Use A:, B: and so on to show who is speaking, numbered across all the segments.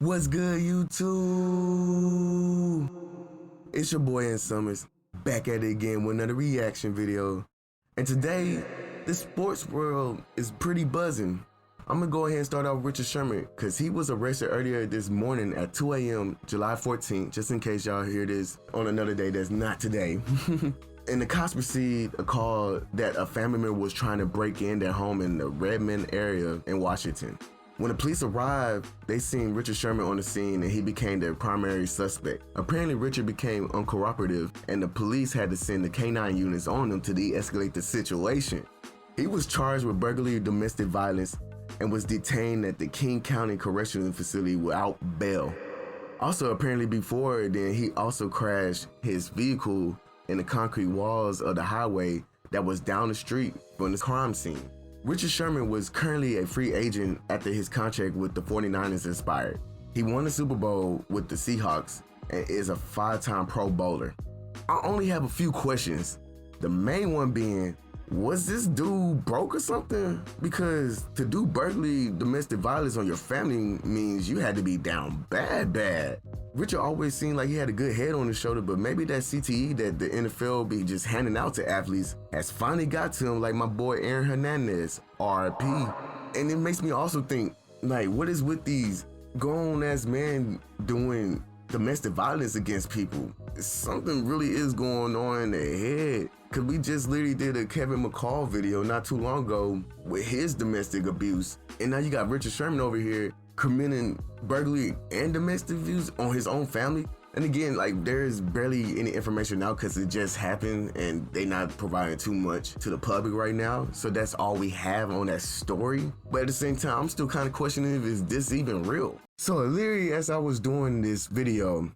A: What's good, YouTube? It's your boy N Summers, back at it again with another reaction video. And today, the sports world is pretty buzzing. I'm gonna go ahead and start off with Richard Sherman, because he was arrested earlier this morning at 2 a.m. July 14th, just in case y'all hear this on another day that's not today. And the cops received a call that a family member was trying to break in their home in the Redmond area in Washington. When the police arrived, they seen Richard Sherman on the scene and he became their primary suspect. Apparently, Richard became uncooperative and the police had to send the K-9 units on him to de-escalate the situation. He was charged with burglary, domestic violence, and was detained at the King County Correctional Facility without bail. Also, apparently before then, he also crashed his vehicle in the concrete walls of the highway that was down the street from the crime scene. Richard Sherman was currently a free agent after his contract with the 49ers expired. He won the Super Bowl with the Seahawks and is a 5-time Pro Bowler. I only have a few questions. The main one being, was this dude broke or something? Because to do burglary, domestic violence on your family means you had to be down bad. Richard always seemed like he had a good head on his shoulder, but maybe that CTE that the NFL be just handing out to athletes has finally got to him, like my boy Aaron Hernandez, RIP. And it makes me also think, like, what is with these grown-ass men doing domestic violence against people? Something really is going on in their head. Cause we just literally did a Kevin McCall video not too long ago with his domestic abuse. And now you got Richard Sherman over here committing burglary and domestic abuse on his own family. And again, like, there's barely any information now because it just happened and they not providing too much to the public right now. So that's all we have on that story. But at the same time, I'm still kind of questioning if is this even real. So literally as I was doing this video,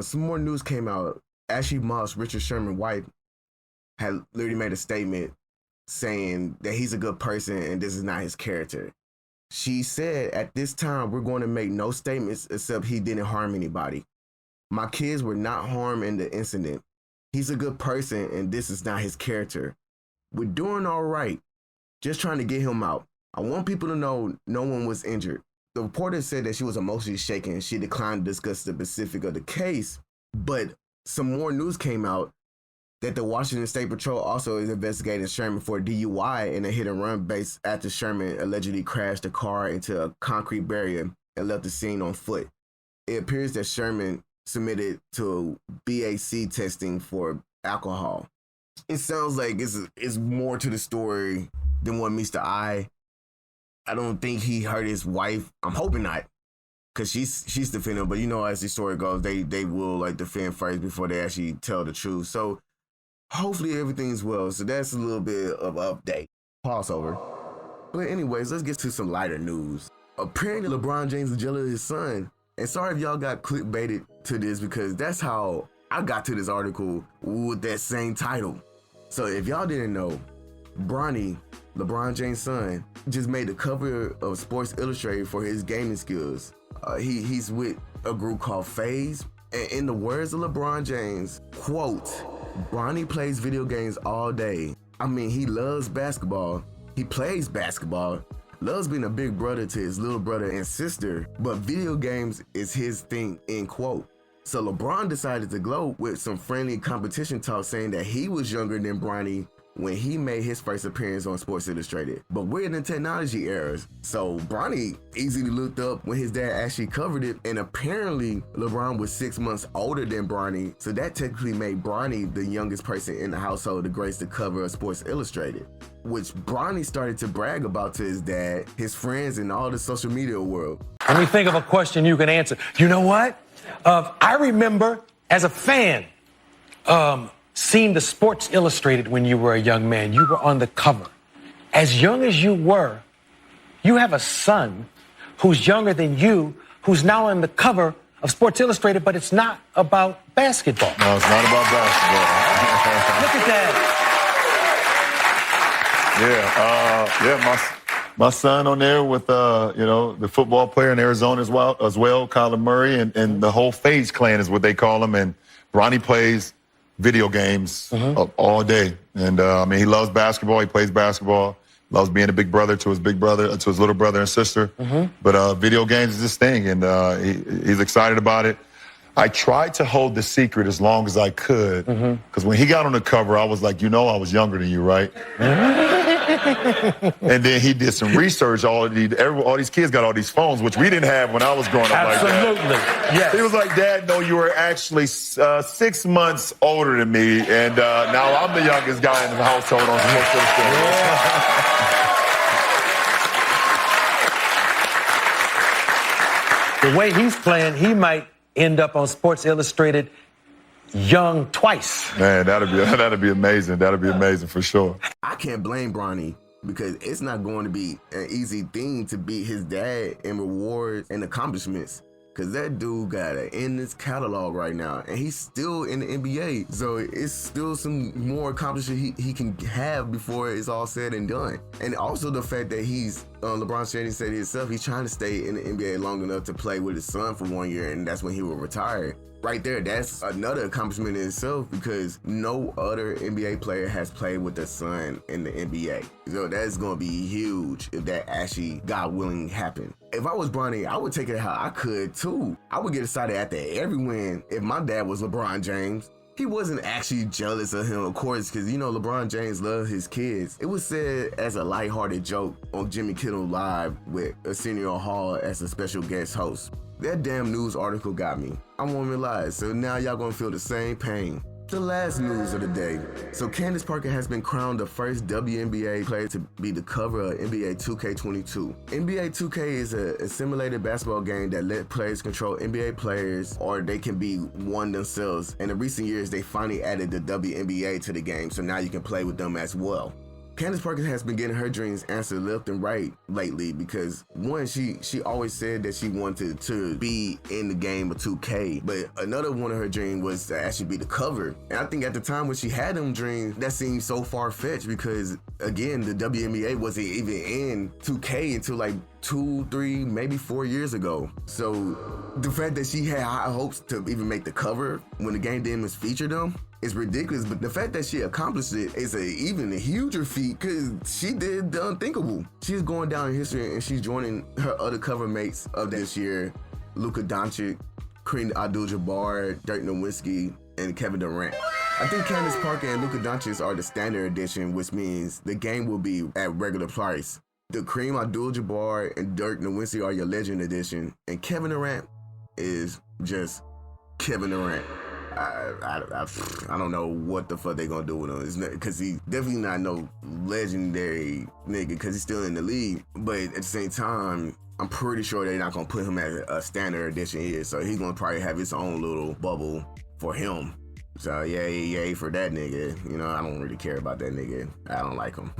A: some more news came out. Ashley Moss, Richard Sherman's wife, had literally made a statement saying that he's a good person and this is not his character. She said, at this time, we're going to make no statements except he didn't harm anybody. My kids were not harmed in the incident. He's a good person and this is not his character. We're doing all right. Just trying to get him out. I want people to know no one was injured. The reporter said that she was emotionally shaken. She declined to discuss the specific of the case, but some more news came out that the Washington State Patrol also is investigating Sherman for DUI in a hit-and-run base after Sherman allegedly crashed a car into a concrete barrier and left the scene on foot. It appears that Sherman submitted to BAC testing for alcohol. It sounds like it's more to the story than what meets the eye. I don't think he hurt his wife. I'm hoping not, because she's defending, but you know, as the story goes, they will like defend first before they actually tell the truth. So hopefully everything's well. So that's a little bit of update. Pause over. But anyways, let's get to some lighter news. Apparently LeBron James is jealous of his son. And sorry if y'all got clickbaited to this, because that's how I got to this article with that same title. So if y'all didn't know, Bronny, LeBron James' son, just made the cover of Sports Illustrated for his gaming skills. He's with a group called FaZe. And in the words of LeBron James, quote, Bronny plays video games all day. I mean, he loves basketball. He plays basketball. Loves being a big brother to his little brother and sister, but video games is his thing, end quote. So LeBron decided to gloat with some friendly competition talk, saying that he was younger than Bronny when he made his first appearance on Sports Illustrated. But we're in the technology eras, so Bronny easily looked up when his dad actually covered it, and apparently LeBron was 6 months older than Bronny, so that technically made Bronny the youngest person in the household to grace the cover of Sports Illustrated, which Bronny started to brag about to his dad, his friends, and all the social media world.
B: Let me think of a question you can answer. You know what? I remember as a fan, seeing the Sports Illustrated when you were a young man. You were on the cover. As young as you were, you have a son who's younger than you, who's now on the cover of Sports Illustrated, but it's not about basketball.
C: No, it's not about basketball.
B: Look at
C: that. My son on there with, the football player in Arizona as well, Kyler Murray, and the whole FaZe clan is what they call him. And Bronny plays video games all day. And, he loves basketball. He plays basketball. loves being a big brother to his little brother and sister. But video games is his thing, and he's excited about it. I tried to hold the secret as long as I could, because when he got on the cover, I was like, I was younger than you, right? And then he did some research. All these kids got all these phones, which we didn't have when I was growing up.
B: Absolutely,
C: like that.
B: yes.
C: He was like, Dad, no, you were actually 6 months older than me, and now I'm the youngest guy in the household on Sports Illustrated.
B: The way he's playing, he might end up on Sports Illustrated young twice.
C: Man, that'd be amazing. That'd be amazing for sure.
A: I can't blame Bronny because it's not going to be an easy thing to beat his dad in rewards and accomplishments. Because that dude got an endless catalog right now, and he's still in the NBA. So it's still some more accomplishments he can have before it's all said and done. And also the fact that LeBron James said himself, he's trying to stay in the NBA long enough to play with his son for 1 year, and that's when he will retire. Right there, that's another accomplishment in itself because no other NBA player has played with their son in the NBA. So that's going to be huge if that actually, God willing, happened. If I was Bronny, I would take it how I could too. I would get excited after every win if my dad was LeBron James. He wasn't actually jealous of him, of course, because LeBron James loves his kids. It was said as a lighthearted joke on Jimmy Kimmel Live with Arsenio Hall as a special guest host. That damn news article got me. I won't even lie, so now y'all gonna feel the same pain. The last news of the day. So Candace Parker has been crowned the first WNBA player to be the cover of NBA 2K22. NBA 2K is a simulated basketball game that let players control NBA players or they can be one themselves. In the recent years, they finally added the WNBA to the game, so now you can play with them as well. Candace Parker has been getting her dreams answered left and right lately because one, she always said that she wanted to be in the game of 2K, but another one of her dreams was to actually be the cover. And I think at the time when she had them dreams, that seemed so far-fetched because again, the WNBA wasn't even in 2K until like 2, 3, maybe 4 years ago. So the fact that she had high hopes to even make the cover when the game didn't even feature them, it's ridiculous, but the fact that she accomplished it is even a huger feat because she did the unthinkable. She's going down in history and she's joining her other cover mates of this year, Luka Doncic, Kareem Abdul-Jabbar, Dirk Nowitzki, and Kevin Durant. I think Candace Parker and Luka Doncic are the standard edition, which means the game will be at regular price. The Kareem Abdul-Jabbar and Dirk Nowitzki are your legend edition, and Kevin Durant is just Kevin Durant. I don't know what the fuck they gonna do with him. Because he's definitely not no legendary nigga because he's still in the league. But at the same time, I'm pretty sure they're not gonna put him as a standard edition here. So he's gonna probably have his own little bubble for him. So yay for that nigga. I don't really care about that nigga. I don't like him.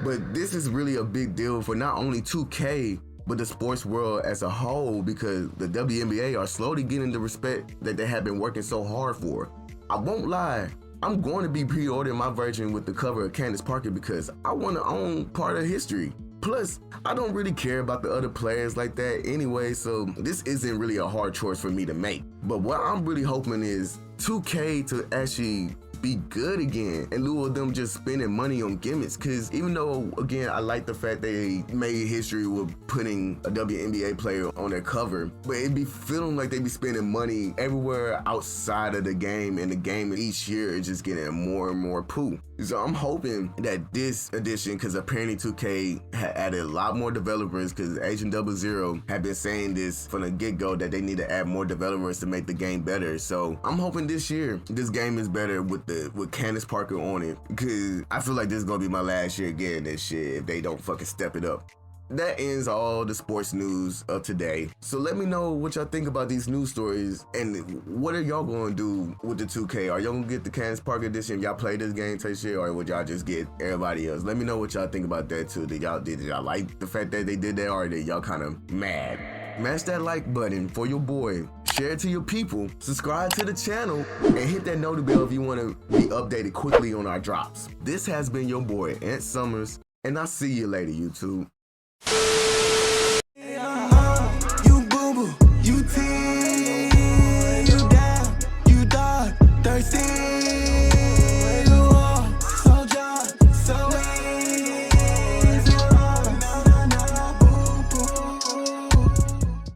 A: But this is really a big deal for not only 2K, but the sports world as a whole because the WNBA are slowly getting the respect that they have been working so hard for. I won't lie, I'm going to be pre-ordering my version with the cover of Candace Parker because I want to own part of history. Plus, I don't really care about the other players like that anyway, so this isn't really a hard choice for me to make. But what I'm really hoping is 2K to actually be good again in lieu of them just spending money on gimmicks, because even though again I like the fact they made history with putting a WNBA player on their cover, but it be feeling like they be spending money everywhere outside of the game, and the game each year is just getting more and more poo. So I'm hoping that this edition, because apparently 2K had added a lot more developers, because Agent 00 had been saying this from the get-go that they need to add more developers to make the game better. So I'm hoping this year this game is better with Candace Parker on it, because I feel like this is gonna be my last year getting this shit if they don't fucking step it up. That ends all the sports news of today. So let me know what y'all think about these news stories, and what are y'all gonna do with the 2K? Are y'all gonna get the Candace Parker edition if y'all play this game type shit, or would y'all just get everybody else? Let me know what y'all think about that too. Did y'all like the fact that they did that, or did y'all kind of mad? Smash that like button for your boy. Share it to your people. Subscribe to the channel and hit that notification bell if you want to be updated quickly on our drops. This has been your boy Ant Summers, and I'll see you later, YouTube.